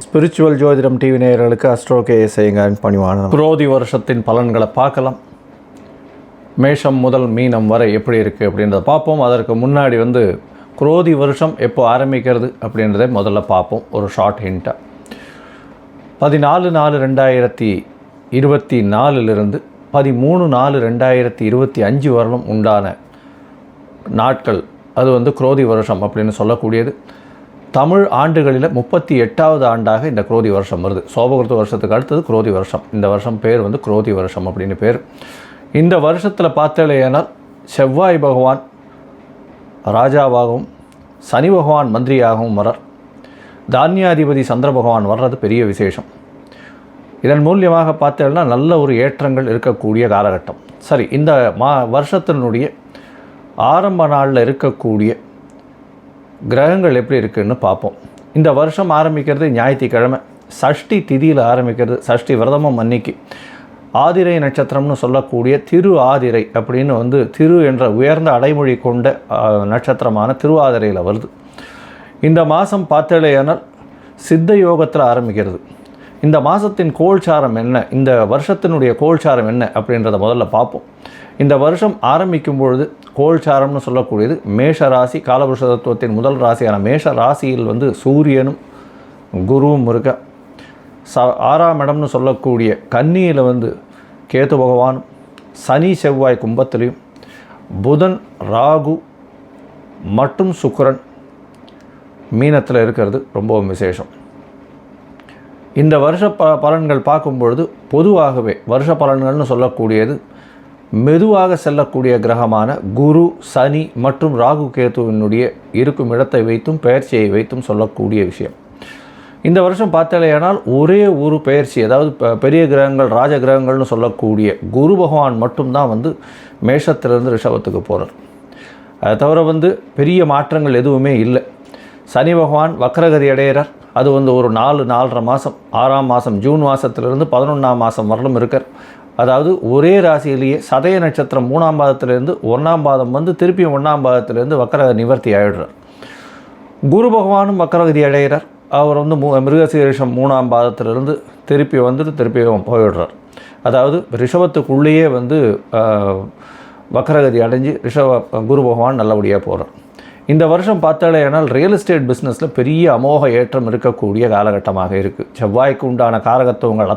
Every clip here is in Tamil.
ஸ்பிரிச்சுவல் ஜோதிடம் டிவி நேயர்களுக்கு அஸ்ட்ரோ கேஎஸ் ஐயங்காரின் பணிவான குரோதி வருஷத்தின் பலன்களை பார்க்கலாம். மேஷம் முதல் மீனம் வரை எப்படி இருக்குது அப்படின்றத பார்ப்போம். அதற்கு முன்னாடி குரோதி வருஷம் எப்போ ஆரம்பிக்கிறது அப்படின்றத முதல்ல பார்ப்போம். ஒரு ஷார்ட் ஹிண்ட்டாக 14/4/2024 13/4/2025 வரலும் உண்டான நாட்கள் அது குரோதி வருஷம் அப்படின்னு சொல்லக்கூடியது. தமிழ் ஆண்டுகளில் 38வது ஆண்டாக இந்த குரோதி வருஷம் வருது. சோபகிருத வருஷத்துக்கு அடுத்தது குரோதி வருஷம். இந்த வருஷம் பேர் குரோதி வருஷம் அப்படின்னு பேர். இந்த வருஷத்தில் பார்த்தேனால் செவ்வாய் பகவான் ராஜாவாகவும் சனி பகவான் மந்திரியாகவும் வர்றார். தானியாதிபதி சந்திர பகவான் வர்றது பெரிய விசேஷம். இதன் மூலியமாக பார்த்தேன்னா நல்ல ஒரு ஏற்றங்கள் இருக்கக்கூடிய காலகட்டம். சரி, இந்த வருஷத்தினுடைய ஆரம்ப நாளில் இருக்கக்கூடிய கிரகங்கள் எப்படி இருக்குதுன்னு பார்ப்போம். இந்த வருஷம் ஆரம்பிக்கிறது ஞாயிற்றுக்கிழமை, சஷ்டி திதியில் ஆரம்பிக்கிறது. சஷ்டி விரதமும் அன்னைக்கு ஆதிரை நட்சத்திரம்னு சொல்லக்கூடிய திரு ஆதிரை அப்படின்னு திரு என்ற உயர்ந்த அடைமொழி கொண்ட நட்சத்திரமான திருவாதிரையில் வருது. இந்த மாதம் பார்த்தேனால் சித்த யோகத்தில் ஆரம்பிக்கிறது. இந்த மாதத்தின் கோல்சாரம் என்ன, இந்த வருஷத்தினுடைய கோல்சாரம் என்ன அப்படின்றத முதல்ல பார்ப்போம். இந்த வருஷம் ஆரம்பிக்கும் பொழுது கோல்சாரம்னு சொல்லக்கூடியது மேஷ ராசி, காலபுருஷ தத்துவத்தின் முதல் ராசியான மேஷ ராசியில் சூரியனும் குருவும் இருக்க, 6ஆம் இடம்னு சொல்லக்கூடிய கன்னியில் கேது பகவானும், சனி செவ்வாய் கும்பத்திலையும், புதன் ராகு மற்றும் சுக்கிரன் மீனத்தில் இருக்கிறது ரொம்பவும் விசேஷம். இந்த வருஷ பலன்கள் பார்க்கும்பொழுது பொதுவாகவே வருஷ பலன்கள்னு சொல்லக்கூடியது மெதுவாக செல்லக்கூடிய கிரகமான குரு, சனி மற்றும் ராகு கேதுவினுடைய இருக்கும் இடத்தை வைத்தும் பெயர்ச்சியை வைத்தும் சொல்லக்கூடிய விஷயம். இந்த வருஷம் பார்த்தாலேயானால் ஒரே ஒரு பெயர்ச்சி, அதாவது பெரிய கிரகங்கள் ராஜ கிரகங்கள்னு சொல்லக்கூடிய குரு பகவான் மட்டும்தான் மேஷத்திலிருந்து ரிஷபத்துக்கு போகிறார். அதை தவிர பெரிய மாற்றங்கள் எதுவுமே இல்லை. சனி பகவான் வக்ரகதி அடைகிறார். அது ஒரு 4-4.5 மாதம், 6ஆம் மாதம் ஜூன் மாதத்திலிருந்து 11ஆம் மாதம் வரலும் இருக்கார். அதாவது ஒரே ராசியிலேயே சதய நட்சத்திரம் 3ஆம் பாதத்திலேருந்து 1ஆம் பாதம் திருப்பி 1ஆம் பாதத்திலேருந்து வக்கர நிவர்த்தி ஆகிடுறார். குரு பகவானும் வக்கரகதி அடைகிறார். அவர் மிருகசீரிஷம் 3ஆம் பாதத்திலிருந்து திருப்பி திருப்பி போயிடுறார். அதாவது ரிஷபத்துக்குள்ளேயே வக்கரகதி அடைஞ்சு குரு பகவான் நல்லபடியாக போகிறார். இந்த வருஷம் பார்த்தாலேனால் ரியல் எஸ்டேட் பிஸ்னஸில் பெரிய அமோக ஏற்றம் இருக்கக்கூடிய காலகட்டமாக இருக்குது. செவ்வாய்க்கு உண்டான காரகத்துவங்கள்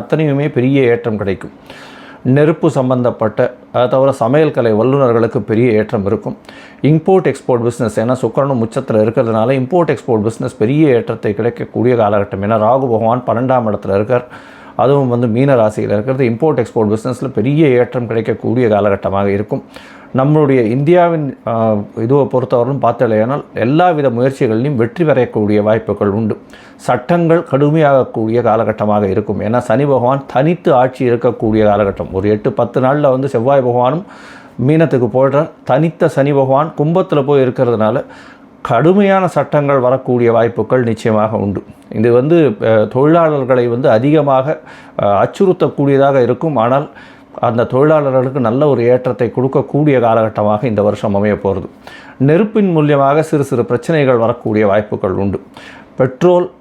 அத்தனையுமே பெரிய ஏற்றம் கிடைக்கும். நெருப்பு சம்பந்தப்பட்ட அதை தவிர சமையல் கலை வல்லுநர்களுக்கு பெரிய ஏற்றம் இருக்கும். இம்போர்ட் எக்ஸ்போர்ட் பிஸ்னஸ், ஏன்னா சுக்கிரனும் உச்சத்தில் இருக்கிறதுனால இம்போர்ட் எக்ஸ்போர்ட் பிஸ்னஸ் பெரிய ஏற்றத்தை கிடைக்கக்கூடிய காலகட்டம். ஏன்னா ராகு பகவான் 12ஆம் இடத்துல இருக்கார். அதுவும் மீன ராசியில் இருக்கிறது. இம்போர்ட் எக்ஸ்போர்ட் பிஸ்னஸில் பெரிய ஏற்றம் கிடைக்கக்கூடிய காலகட்டமாக இருக்கும். நம்மளுடைய இந்தியாவின் இதுவை பொறுத்தவரையும் பார்த்தாலேனால் எல்லா வித முயற்சிகளிலும் வெற்றி பெறக்கூடிய வாய்ப்புகள் உண்டு. சட்டங்கள் கடுமையாகக்கூடிய காலகட்டமாக இருக்கும். ஏன்னா சனி பகவான் தனித்து ஆட்சி இருக்கக்கூடிய காலகட்டம். ஒரு 8-10 நாளில் செவ்வாய் பகவானும் மீனத்துக்கு போய்டுறார். தனித்த சனி பகவான் கும்பத்தில் போய் இருக்கிறதுனால கடுமையான சட்டங்கள் வரக்கூடிய வாய்ப்புகள் நிச்சயமாக உண்டு. இது தொழிலாளர்களை அதிகமாக அச்சுறுத்தக்கூடியதாக இருக்கும். ஆனால் அந்த தொழிலாளர்களுக்கு நல்ல ஒரு ஏற்றத்தை கொடுக்கக்கூடிய காலகட்டமாக இந்த வருஷம் அமைய போகிறது. நெருப்பின் மூலியமாக சிறு சிறு பிரச்சனைகள் வரக்கூடிய வாய்ப்புகள் உண்டு.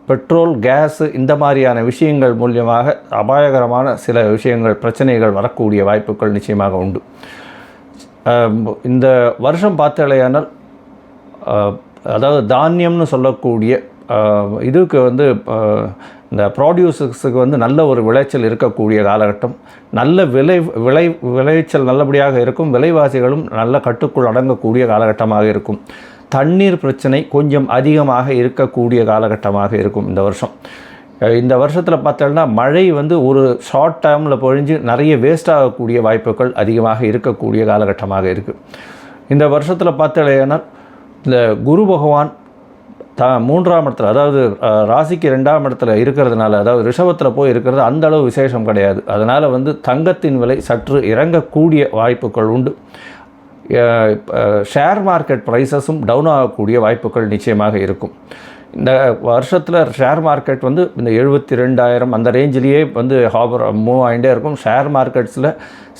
பெட்ரோல் கேஸு இந்த மாதிரியான விஷயங்கள் மூலியமாக அபாயகரமான சில விஷயங்கள் பிரச்சனைகள் வரக்கூடிய வாய்ப்புகள் நிச்சயமாக உண்டு. இந்த வருஷம் பார்த்தாலேயானால் அதாவது தானியம்னு சொல்லக்கூடிய இதுக்கு இந்த ப்ராடியூசர்ஸுக்கு நல்ல ஒரு விளைச்சல் இருக்கக்கூடிய காலகட்டம். நல்ல விளைச்சல் நல்லபடியாக இருக்கும். விலைவாசிகளும் நல்ல கட்டுக்குள் அடங்கக்கூடிய காலகட்டமாக இருக்கும். தண்ணீர் பிரச்சனை கொஞ்சம் அதிகமாக இருக்கக்கூடிய காலகட்டமாக இருக்கும் இந்த வருஷம். இந்த வருஷத்தில் பார்த்தோம்னா மழை ஒரு ஷார்ட் டைமில் பொழிஞ்சு நிறைய வேஸ்ட் ஆகக்கூடிய வாய்ப்புகள் அதிகமாக இருக்கக்கூடிய காலகட்டமாக இருக்குது. இந்த வருஷத்தில் பார்த்தோம்னா இந்த குரு பகவான் 3ஆம் இடத்துல, அதாவது ராசிக்கு 2ஆம் இடத்துல இருக்கிறதுனால, அதாவது ரிஷபத்தில் போய் இருக்கிறது அந்த அளவு விசேஷம் கிடையாது. அதனால் தங்கத்தின் விலை சற்று இறங்கக்கூடிய வாய்ப்புகள் உண்டு. ஷேர் மார்க்கெட் ப்ரைஸஸும் டவுன் ஆகக்கூடிய வாய்ப்புகள் நிச்சயமாக இருக்கும். இந்த வருஷத்தில் ஷேர் மார்க்கெட் இந்த 72,000 அந்த ரேஞ்சிலேயே மூவ் ஆகிட்டே இருக்கும். ஷேர் மார்க்கெட்ஸில்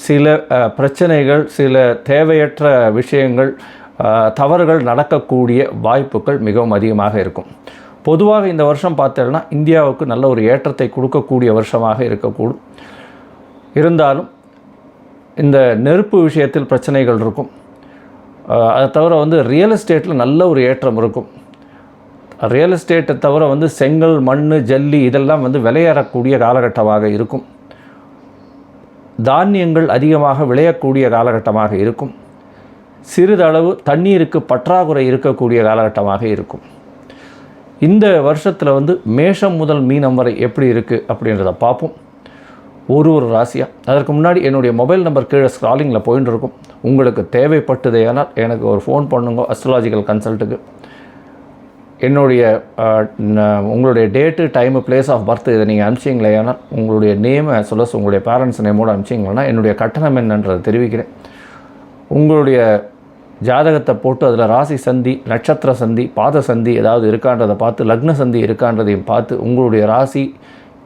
சில பிரச்சனைகள், சில தேவையற்ற விஷயங்கள், தவறுகள் நடக்கக்கூடிய வாய்ப்புகள் மிகவும் அதிகமாக இருக்கும். பொதுவாக இந்த வருஷம் பார்த்தோம்னா இந்தியாவுக்கு நல்ல ஒரு ஏற்றத்தை கொடுக்கக்கூடிய வருஷமாக இருக்கக்கூடும். இருந்தாலும் இந்த நெருப்பு விஷயத்தில் பிரச்சனைகள் இருக்கும். அதை தவிர ரியல் எஸ்டேட்டில் நல்ல ஒரு ஏற்றம் இருக்கும். ரியல் எஸ்டேட்டை தவிர செங்கல், மண், ஜல்லி இதெல்லாம் விளையாடக்கூடிய காலகட்டமாக இருக்கும். தானியங்கள் அதிகமாக விளையக்கூடிய காலகட்டமாக இருக்கும். சிறிதளவு தண்ணீருக்கு பற்றாக்குறை இருக்கக்கூடிய காலகட்டமாக இருக்கும். இந்த வருஷத்தில் மேஷம் முதல் மீனம் வரை எப்படி இருக்குது அப்படின்றத பார்ப்போம், ஒரு ராசியாக. அதற்கு முன்னாடி என்னுடைய மொபைல் நம்பர் கீழே ஸ்க்ராலிங்கில் போயின்னு இருக்கும். உங்களுக்கு தேவைப்பட்டதேனால் எனக்கு ஒரு ஃபோன் பண்ணுங்க அஸ்ட்ராலாஜிக்கல் கன்சல்ட்டுக்கு. என்னுடைய உங்களுடைய date, time, place of birth இதை நீங்கள் அனுப்பிச்சிங்களேனால் உங்களுடைய நேமை சொல்ல உங்களுடைய பேரண்ட்ஸ் நேமோடு அனுப்பிச்சிங்களேன்னா என்னுடைய கட்டணம் என்னன்றதை தெரிவிக்கிறேன். உங்களுடைய ஜாதகத்தை போட்டு அதில் ராசி சந்தி, நட்சத்திர சந்தி, பாத சந்தி ஏதாவது இருக்கான்றதை பார்த்து, லக்ன சந்தி இருக்கான்றதையும் பார்த்து, உங்களுடைய ராசி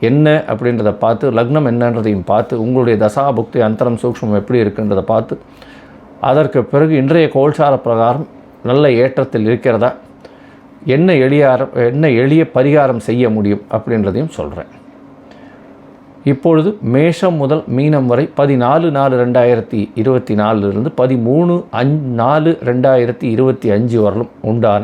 என்ன அப்படின்றத பார்த்து, லக்னம் என்னன்றதையும் பார்த்து, உங்களுடைய தசா புக்தி அந்தரம் சூக்ஷ்மம் எப்படி இருக்குன்றதை பார்த்து, அதற்கு பிறகு இன்றைய கோல்சார பிரகாரம் நல்ல ஏற்றத்தில் இருக்கிறதா, என்ன எளிய பரிகாரம் செய்ய முடியும் அப்படின்றதையும் சொல்கிறேன். இப்பொழுது மேஷம் முதல் மீனம் வரை 14/4/2024 13/4/2025 வரலும் உண்டான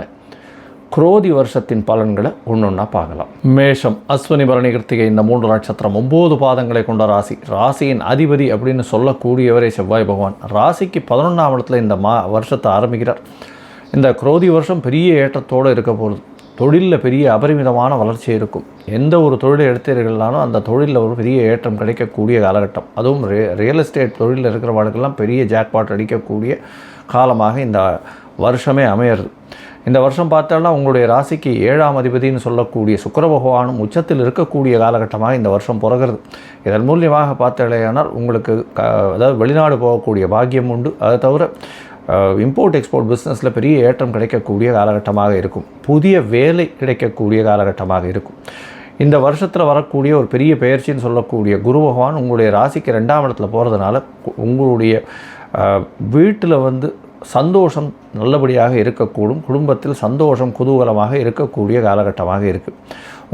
குரோதி வருஷத்தின் பலன்களை ஒன்றொன்னா பார்க்கலாம். மேஷம், அஸ்வினி, பரணி, கிருத்திகை இந்த 3 நட்சத்திரம் 9 பாதங்களை கொண்ட ராசி. ராசியின் அதிபதி அப்படின்னு சொல்லக்கூடியவரே செவ்வாய் பகவான். ராசிக்கு 11ஆம் இடத்துல இந்த வருஷத்தை ஆரம்பிக்கிறார். இந்த குரோதி வருஷம் பெரிய ஏற்றத்தோடு இருக்க போகுது. தொழிலில் பெரிய அபரிமிதமான வளர்ச்சி இருக்கும். எந்த ஒரு தொழிலை எடுத்தீர்கள்னாலும் அந்த தொழிலில் ஒரு பெரிய ஏற்றம் கிடைக்கக்கூடிய காலகட்டம். அதுவும் ரியல் எஸ்டேட் தொழிலில் இருக்கிறவர்களுக்கெல்லாம் பெரிய ஜாக்பாட் அடிக்கக்கூடிய காலமாக இந்த வருஷமே அமையிறது. இந்த வருஷம் பார்த்தோம்னா உங்களுடைய ராசிக்கு 7ஆம் அதிபதினு சொல்லக்கூடிய சுக்கிர பகவானும் உச்சத்தில் இருக்கக்கூடிய காலகட்டமாக இந்த வருஷம் பிறகுறது. இதன் மூலியமாக பார்த்தலையானால் உங்களுக்கு அதாவது வெளிநாடு போகக்கூடிய பாக்கியம் உண்டு. அதை தவிர இம்போர்ட் எக்ஸ்போர்ட் பிஸ்னஸில் பெரிய ஏற்றம் கிடைக்கக்கூடிய காலகட்டமாக இருக்கும். புதிய வேலை கிடைக்கக்கூடிய காலகட்டமாக இருக்கும். இந்த வருஷத்தில் வரக்கூடிய ஒரு பெரிய பெயர்ச்சின்னு சொல்லக்கூடிய குரு பகவான் உங்களுடைய ராசிக்கு 2ஆம் இடத்துல போகிறதுனால உங்களுடைய வீட்டில் சந்தோஷம் நல்லபடியாக இருக்கக்கூடும். குடும்பத்தில் சந்தோஷம் குதூகலமாக இருக்கக்கூடிய காலகட்டமாக இருக்குது.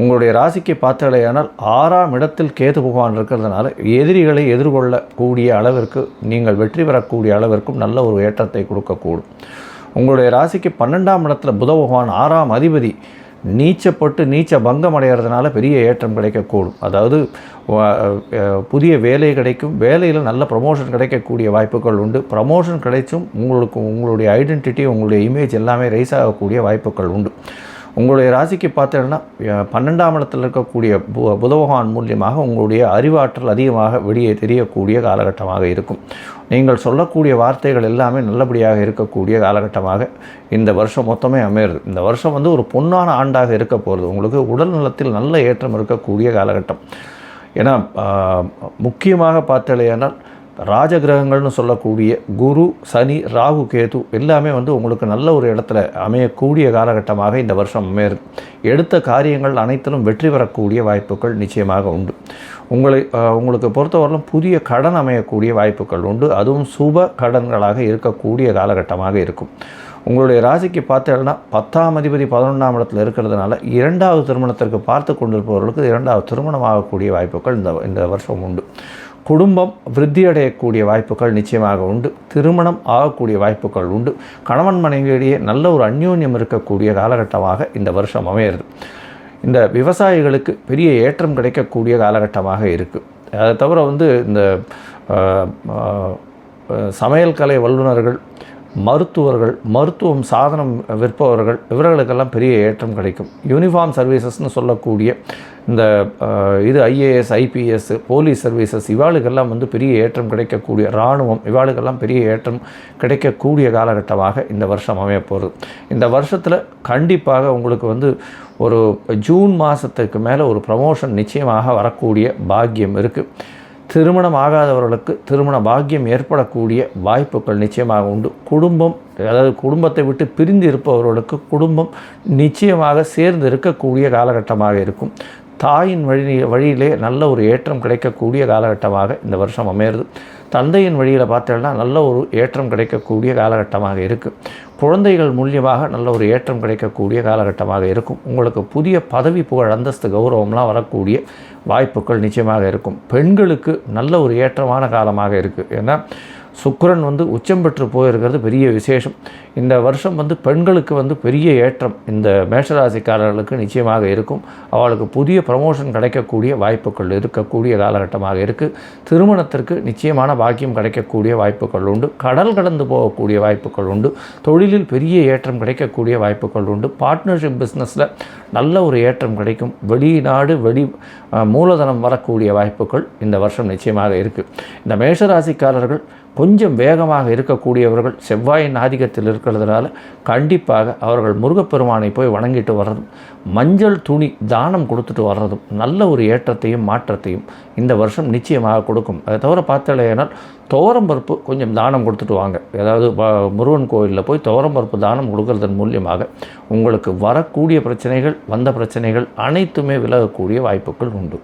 உங்களுடைய ராசிக்கு பார்த்தலையானால் 6ஆம் இடத்தில் கேது பகவான் இருக்கிறதுனால எதிரிகளை எதிர்கொள்ளக்கூடிய அளவிற்கு, நீங்கள் வெற்றி பெறக்கூடிய அளவிற்கும் நல்ல ஒரு ஏற்றத்தை கொடுக்கக்கூடும். உங்களுடைய ராசிக்கு 12ஆம் இடத்துல புத பகவான் 6ஆம் அதிபதி நீச்சப்பட்டு நீச்ச பங்கம் அடைகிறதுனால பெரிய ஏற்றம் கிடைக்கக்கூடும். அதாவது புதிய வேலை கிடைக்கும். வேலையில் நல்ல ப்ரமோஷன் கிடைக்கக்கூடிய வாய்ப்புகள் உண்டு. ப்ரமோஷன் கிடைச்சும் உங்களுடைய ஐடென்டிட்டி, உங்களுடைய இமேஜ் எல்லாமே ரைஸ் ஆகக்கூடிய வாய்ப்புகள் உண்டு. உங்களுடைய ராசிக்கு பார்த்தீங்கன்னா 12ஆம் இடத்தில் இருக்கக்கூடிய புத பகவான் மூலியமாக உங்களுடைய அறிவாற்றல் அதிகமாக வெளியே தெரியக்கூடிய காலகட்டமாக இருக்கும். நீங்கள் சொல்லக்கூடிய வார்த்தைகள் எல்லாமே நல்லபடியாக இருக்கக்கூடிய காலகட்டமாக இந்த வருஷம் மொத்தமே அமையிறது. இந்த வருஷம் ஒரு பொன்னான ஆண்டாக இருக்க போகிறது. உங்களுக்கு உடல் நலத்தில் நல்ல ஏற்றம் இருக்கக்கூடிய காலகட்டம். ஏன்னா முக்கியமாக பார்த்தலையானால் ராஜகிரகங்கள்னு சொல்லக்கூடிய குரு, சனி, ராகு, கேது எல்லாமே உங்களுக்கு நல்ல ஒரு இடத்துல அமையக்கூடிய காலகட்டமாக இந்த வருஷம் அமையிறது. எடுத்த காரியங்கள் அனைத்திலும் வெற்றி பெறக்கூடிய வாய்ப்புகள் நிச்சயமாக உண்டு. உங்களுக்கு பொறுத்தவரையிலும் புதிய கடன் அமையக்கூடிய வாய்ப்புகள் உண்டு. அதுவும் சுப கடன்களாக இருக்கக்கூடிய காலகட்டமாக இருக்கும். உங்களுடைய ராசிக்கு பார்த்தீங்கன்னா 10ஆம் அதிபதி 11ஆம் இடத்துல இருக்கிறதுனால 2வது திருமணத்திற்கு பார்த்து கொண்டிருப்பவர்களுக்கு 2வது திருமணம் ஆகக்கூடிய வாய்ப்புகள் இந்த வருஷம் உண்டு. குடும்பம் விருத்தி அடையக்கூடிய வாய்ப்புகள் நிச்சயமாக உண்டு. திருமணம் ஆகக்கூடிய வாய்ப்புகள் உண்டு. கணவன் மனைவியிடையே நல்ல ஒரு அந்யோன்யம் இருக்கக்கூடிய காலகட்டமாக இந்த வருஷம் அமையிறது. இந்த விவசாயிகளுக்கு பெரிய ஏற்றம் கிடைக்கக்கூடிய காலகட்டமாக இருக்குது. அதை தவிர இந்த சமையல் கலை வல்லுநர்கள், மருத்துவர்கள், மருத்துவம் சாதனம் விற்பவர்கள் இவர்களுக்கெல்லாம் பெரிய ஏற்றம் கிடைக்கும். யூனிஃபார்ம் சர்வீசஸ்னு சொல்லக்கூடிய இந்த ஐஏஎஸ், ஐபிஎஸ், போலீஸ் சர்வீசஸ் இவாளுக்கெல்லாம் பெரிய ஏற்றம் கிடைக்கக்கூடிய, இராணுவம் இவாளுக்கெல்லாம் பெரிய ஏற்றம் கிடைக்கக்கூடிய காலகட்டமாக இந்த வருஷம் அமைய போகிறது. இந்த வருஷத்தில் கண்டிப்பாக உங்களுக்கு ஒரு ஜூன் மாதத்துக்கு மேலே ஒரு ப்ரமோஷன் நிச்சயமாக வரக்கூடிய பாக்கியம் இருக்குது. திருமணம் ஆகாதவர்களுக்கு திருமண பாக்கியம் ஏற்படக்கூடிய வாய்ப்புகள் நிச்சயமாக உண்டு. அதாவது குடும்பத்தை விட்டு பிரிந்து இருப்பவர்களுக்கு குடும்பம் நிச்சயமாக சேர்ந்து இருக்கக்கூடிய காலகட்டமாக இருக்கும். தாயின் வழியிலே நல்ல ஒரு ஏற்றம் கிடைக்கக்கூடிய காலகட்டமாக இந்த வருஷம் அமையிறது. தந்தையின் வழியில் பார்த்தீங்கன்னா நல்ல ஒரு ஏற்றம் கிடைக்கக்கூடிய காலகட்டமாக இருக்குது. குழந்தைகள் மூலியமாக நல்ல ஒரு ஏற்றம் கிடைக்கக்கூடிய காலகட்டமாக இருக்கும். உங்களுக்கு புதிய பதவி, புகழ், அந்தஸ்து, கௌரவம்லாம் வரக்கூடிய வாய்ப்புகள் நிச்சயமாக இருக்கும். பெண்களுக்கு நல்ல ஒரு ஏற்றமான காலமாக இருக்குது. ஏன்னா சுக்கிரன் உச்சம் பெற்று போயிருக்கிறது பெரிய விசேஷம். இந்த வருஷம் பெண்களுக்கு பெரிய ஏற்றம் இந்த மேஷராசிக்காரர்களுக்கு நிச்சயமாக இருக்கும். அவளுக்கு புதிய ப்ரமோஷன் கிடைக்கக்கூடிய வாய்ப்புகள் இருக்கக்கூடிய காலகட்டமாக இருக்குது. திருமணத்திற்கு நிச்சயமான பாக்கியம் கிடைக்கக்கூடிய வாய்ப்புகள் உண்டு. கடல் கடந்து போகக்கூடிய வாய்ப்புகள் உண்டு. தொழிலில் பெரிய ஏற்றம் கிடைக்கக்கூடிய வாய்ப்புகள் உண்டு. பார்ட்னர்ஷிப் பிஸ்னஸில் நல்ல ஒரு ஏற்றம் கிடைக்கும். வெளிநாடு மூலதனம் வரக்கூடிய வாய்ப்புகள் இந்த வருஷம் நிச்சயமாக இருக்குது. இந்த மேஷராசிக்காரர்கள் கொஞ்சம் வேகமாக இருக்கக்கூடியவர்கள். செவ்வாயின் ஆதிக்கத்தில் இருக்கிறதுனால கண்டிப்பாக அவர்கள் முருகப்பெருமானை போய் வணங்கிட்டு வர்றதும், மஞ்சள் துணி தானம் கொடுத்துட்டு வர்றதும் நல்ல ஒரு ஏற்றத்தையும் மாற்றத்தையும் இந்த வருஷம் நிச்சயமாக கொடுக்கும். அதை தவிர பார்த்தலையானால் துவரம்பருப்பு கொஞ்சம் தானம் கொடுத்துட்டு வாங்க. ஏதாவது முருகன் கோயிலில் போய் துவரம்பருப்பு தானம் கொடுக்கறதன் மூலியமாக உங்களுக்கு வரக்கூடிய பிரச்சனைகள், வந்த பிரச்சனைகள் அனைத்துமே விலகக்கூடிய வாய்ப்புகள் உண்டு.